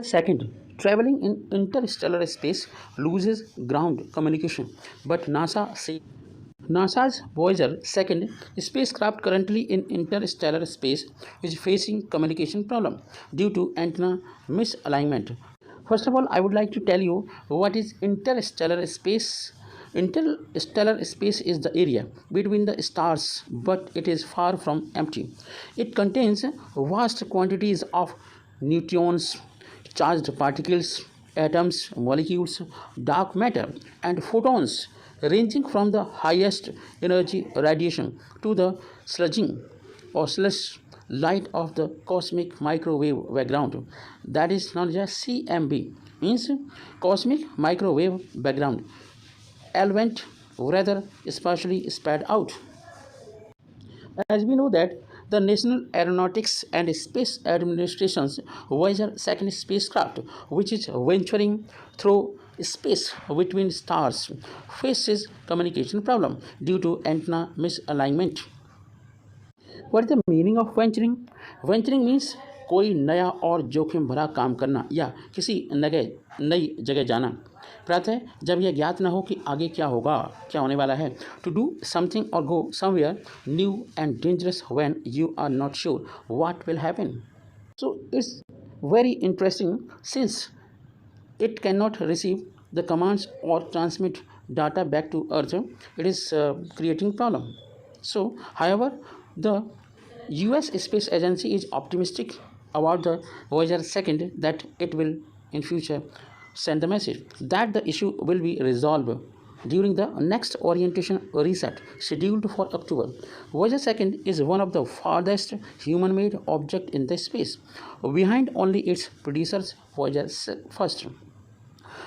Second, traveling in interstellar space loses ground communication, but NASA's Voyager 2 spacecraft currently in interstellar space is facing communication problem due to antenna misalignment. First of all, I would like to tell you what is interstellar space. Interstellar space is the area between the stars, but it is far from empty. It contains vast quantities of neutrons, charged particles, atoms, molecules, dark matter, and photons, ranging from the highest energy radiation to the sludging or slush light of the cosmic microwave background. That is not just CMB, means cosmic microwave background, element rather spatially spread out. As we know that the National Aeronautics and Space Administration's Voyager 2 spacecraft, which is venturing through space between stars, faces communication problem due to antenna misalignment. What is the meaning of venturing? Venturing means कोई नया और जोखिम भरा काम करना या किसी नई जगह जाना। प्रातः जब यह ज्ञात न हो कि आगे क्या होगा, क्या होने वाला है। टू डू समथिंग और go somewhere new and dangerous when you are not sure what will happen. So it's very interesting since it cannot receive the commands or transmit data back to Earth. It is creating problem. So, however, the U.S. Space Agency is optimistic about the Voyager 2 that it will in future send the message that the issue will be resolved during the next orientation reset scheduled for October. Voyager 2 is one of the farthest human-made object in the space, behind only its predecessors Voyager 1st.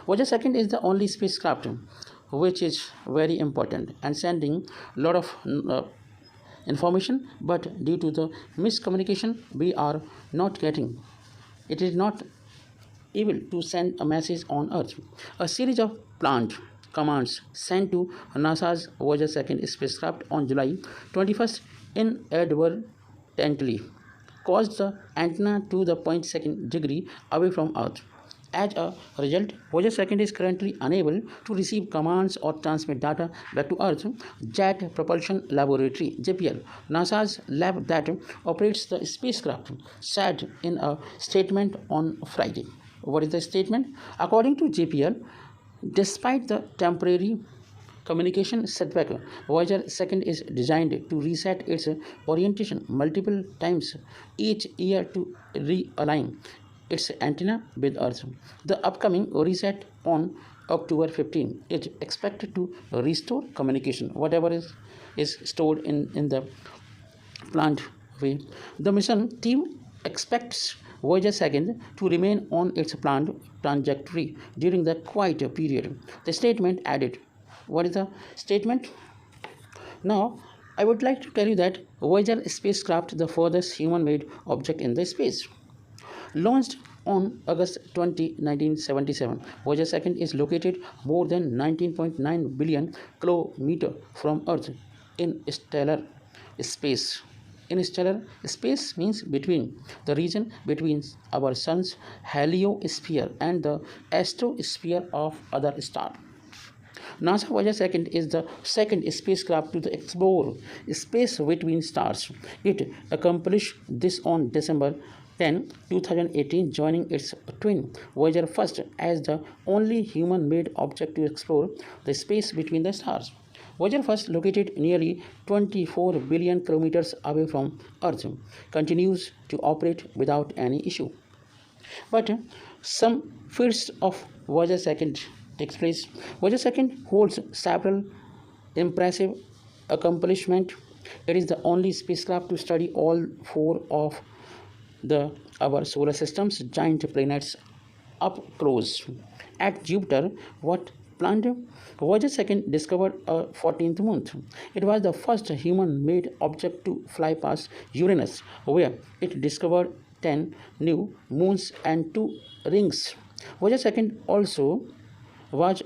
Voyager 2 is the only spacecraft which is very important and sending a lot of information, but due to the miscommunication we are not getting, it is not able to send a message on Earth. A series of planned commands sent to NASA's Voyager 2 spacecraft on July 21st inadvertently caused the antenna to the 0.2 degree away from Earth. As a result, Voyager 2 is currently unable to receive commands or transmit data back to Earth. Jet Propulsion Laboratory (JPL), NASA's lab that operates the spacecraft, said in a statement on Friday. What is the statement? According to JPL, despite the temporary communication setback, Voyager 2 is designed to reset its orientation multiple times each year to realign its antenna with Earth. The upcoming reset on October 15 is expected to restore communication, whatever is stored in the planned way. The mission team expects Voyager 2 to remain on its planned trajectory during the quiet period. The statement added. What is the statement? Now, I would like to tell you that Voyager spacecraft, the furthest human-made object in the space, launched on August 20, 1977, Voyager 2 is located more than 19.9 billion kilometers from Earth in stellar space. In stellar space means between the region between our sun's heliosphere and the astrosphere of other stars. NASA Voyager 2 is the second spacecraft to explore space between stars. It accomplished this on December 10, 2018, joining its twin Voyager 1 as the only human-made object to explore the space between the stars. Voyager 1, located nearly 24 billion kilometers away from Earth, continues to operate without any issue. But some feats of Voyager 2 takes place. Voyager 2 holds several impressive accomplishments. It is the only spacecraft to study all four of our solar system's giant planets up close. At Jupiter, what planned Voyager 2 discovered a 14th moon. It was the first human-made object to fly past Uranus, where it discovered 10 new moons and 2 rings. Voyager 2 also was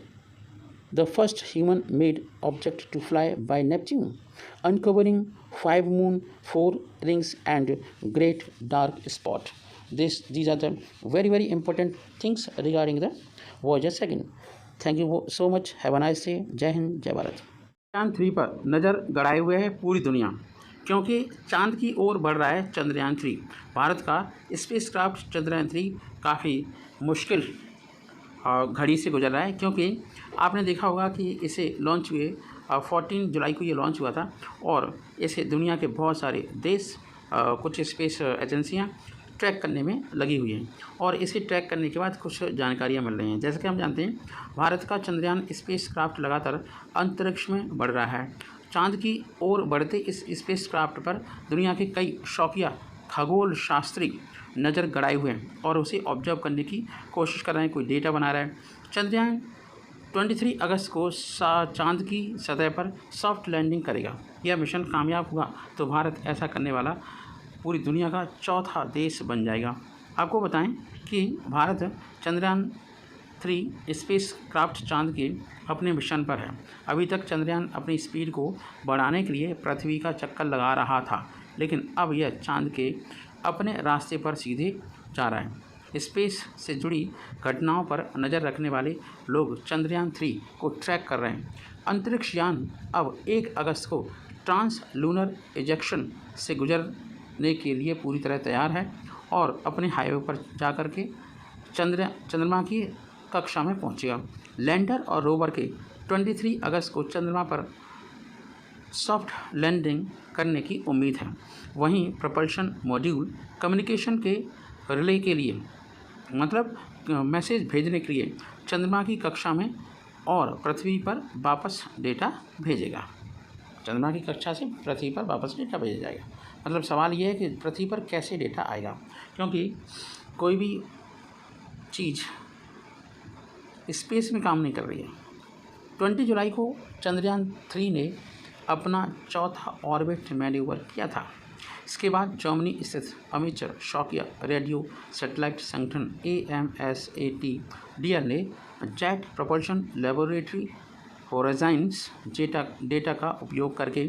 the first human-made object to fly by Neptune, uncovering 5 moons, 4 rings, and great dark spot. These are the very important things regarding the Voyager 2. Thank you so much. Have a nice day. जय हिंद, जय भारत। चंद्रयान 3 पर नज़र गड़ाए हुए है पूरी दुनिया, क्योंकि चांद की ओर बढ़ रहा है चंद्रयान 3। भारत का स्पेसक्राफ्ट चंद्रयान 3 काफ़ी मुश्किल घड़ी से गुजर रहा है, क्योंकि आपने देखा होगा कि इसे लॉन्च हुए 14 जुलाई को ये लॉन्च हुआ था, और इसे दुनिया के बहुत सारे देश, कुछ स्पेस एजेंसियां ट्रैक करने में लगी हुई हैं, और इसे ट्रैक करने के बाद कुछ जानकारियां मिल रही हैं। जैसे कि हम जानते हैं, भारत का चंद्रयान स्पेसक्राफ्ट लगातार अंतरिक्ष में बढ़ रहा है। चांद की ओर बढ़ते इस स्पेसक्राफ्ट पर दुनिया के कई शौकिया खगोल शास्त्री नज़र गड़ाए हुए हैं और उसे ऑब्जर्व करने की कोशिश कर रहे हैं, कोई डेटा बना रहा है। चंद्रयान 23 अगस्त को चांद की सतह पर सॉफ्ट लैंडिंग करेगा। यह मिशन कामयाब हुआ तो भारत ऐसा करने वाला पूरी दुनिया का चौथा देश बन जाएगा। आपको बताएं कि भारत चंद्रयान 3 स्पेस क्राफ्ट चांद के अपने मिशन पर है। अभी तक चंद्रयान अपनी स्पीड को बढ़ाने के लिए पृथ्वी का चक्कर लगा रहा था, लेकिन अब यह चांद के अपने रास्ते पर सीधे जा रहा है। स्पेस से जुड़ी घटनाओं पर नज़र रखने वाले लोग चंद्रयान 3 को ट्रैक कर रहे हैं। अंतरिक्ष यान अब 1 अगस्त को ट्रांस लूनर इजेक्शन से गुजरने के लिए पूरी तरह तैयार है और अपने हाईवे पर जाकर के चंद्रमा की कक्षा में पहुंचेगा। लैंडर और रोवर के 23 अगस्त को चंद्रमा पर सॉफ्ट लैंडिंग करने की उम्मीद है। वहीं प्रपल्शन मॉड्यूल कम्युनिकेशन के रिले के लिए, मतलब मैसेज भेजने के लिए चंद्रमा की कक्षा में और पृथ्वी पर वापस डेटा भेजेगा। चंद्रमा की कक्षा से पृथ्वी पर वापस डेटा भेजा जाएगा। मतलब सवाल ये है कि पृथ्वी पर कैसे डेटा आएगा, क्योंकि कोई भी चीज़ स्पेस में काम नहीं कर रही है। 20 जुलाई को चंद्रयान 3 ने अपना चौथा ऑर्बिट मैन्यूवर किया था। इसके बाद जर्मनी स्थित अमेचर शौकिया रेडियो सैटेलाइट संगठन AMSAT ने jet propulsion laboratory Horizons data का उपयोग करके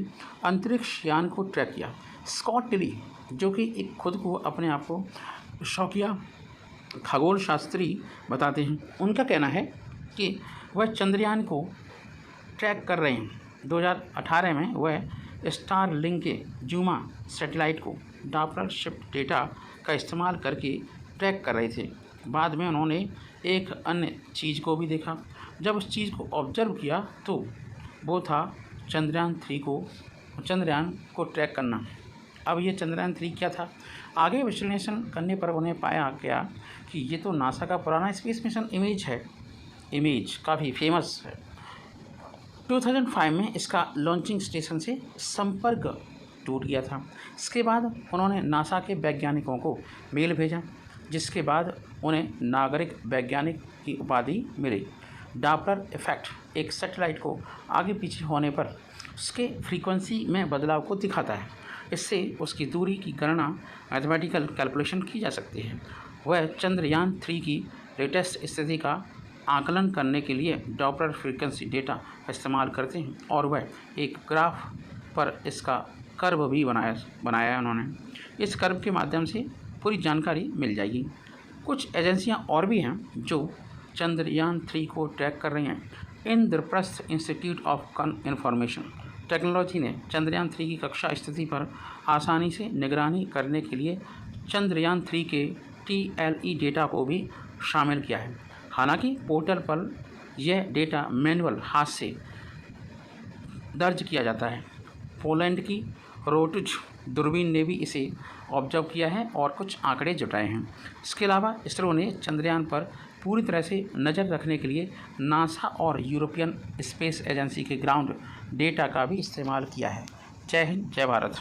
अंतरिक्ष यान को ट्रैक किया। स्कॉट टिली, जो कि एक खुद को अपने आप को शौकिया खगोल शास्त्री बताते हैं, उनका कहना है कि वह चंद्रयान को ट्रैक कर रहे हैं। 2018 में वह स्टारलिंक के जूमा सैटेलाइट को डॉपलर शिफ्ट डेटा का इस्तेमाल करके ट्रैक कर रहे थे। बाद में उन्होंने एक अन्य चीज़ को भी देखा। जब उस चीज़ को ऑब्जर्व किया तो वो था चंद्रयान को ट्रैक करना। अब ये चंद्रयान 3 क्या था? आगे विश्लेषण करने पर उन्हें पाया गया कि ये तो नासा का पुराना स्पेस मिशन इमेज है। इमेज काफ़ी फेमस है। 2005 में इसका लॉन्चिंग स्टेशन से संपर्क टूट गया था। इसके बाद उन्होंने नासा के वैज्ञानिकों को मेल भेजा, जिसके बाद उन्हें नागरिक वैज्ञानिक की उपाधि मिली। डॉपलर इफेक्ट एक सैटेलाइट को आगे पीछे होने पर उसके फ्रीक्वेंसी में बदलाव को दिखाता है। इससे उसकी दूरी की गणना मैथमेटिकल कैलकुलेशन की जा सकती है। वह चंद्रयान 3 की लेटेस्ट स्थिति का आकलन करने के लिए डॉपलर फ्रीक्वेंसी डेटा का इस्तेमाल करते हैं और वह एक ग्राफ पर इसका कर्व भी बनाया है उन्होंने। इस कर्व के माध्यम से पूरी जानकारी मिल जाएगी। कुछ एजेंसियां और भी हैं जो चंद्रयान 3 को ट्रैक कर रही हैं। Indraprastha institute of information technology ने चंद्रयान 3 की कक्षा स्थिति पर आसानी से निगरानी करने के लिए चंद्रयान 3 के TLE डेटा को भी शामिल किया है। हालांकि पोर्टल पर यह डेटा मैनुअल हाथ से दर्ज किया जाता है। पोलैंड की रोटुज दूरबीन ने भी इसे ऑब्जर्व किया है और कुछ आंकड़े जुटाए हैं। इसके अलावा इसरो ने चंद्रयान पर पूरी तरह से नज़र रखने के लिए नासा और यूरोपियन स्पेस एजेंसी के ग्राउंड डेटा का भी इस्तेमाल किया है। जय हिंद, जय भारत।